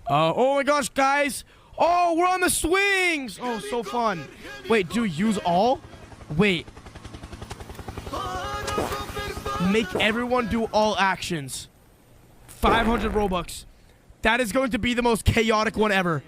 Oh my gosh, guys. Oh, we're on the swings. Oh, so fun. Wait, do use all? Wait. Make everyone do all actions. 500 Robux. That is going to be the most chaotic one ever.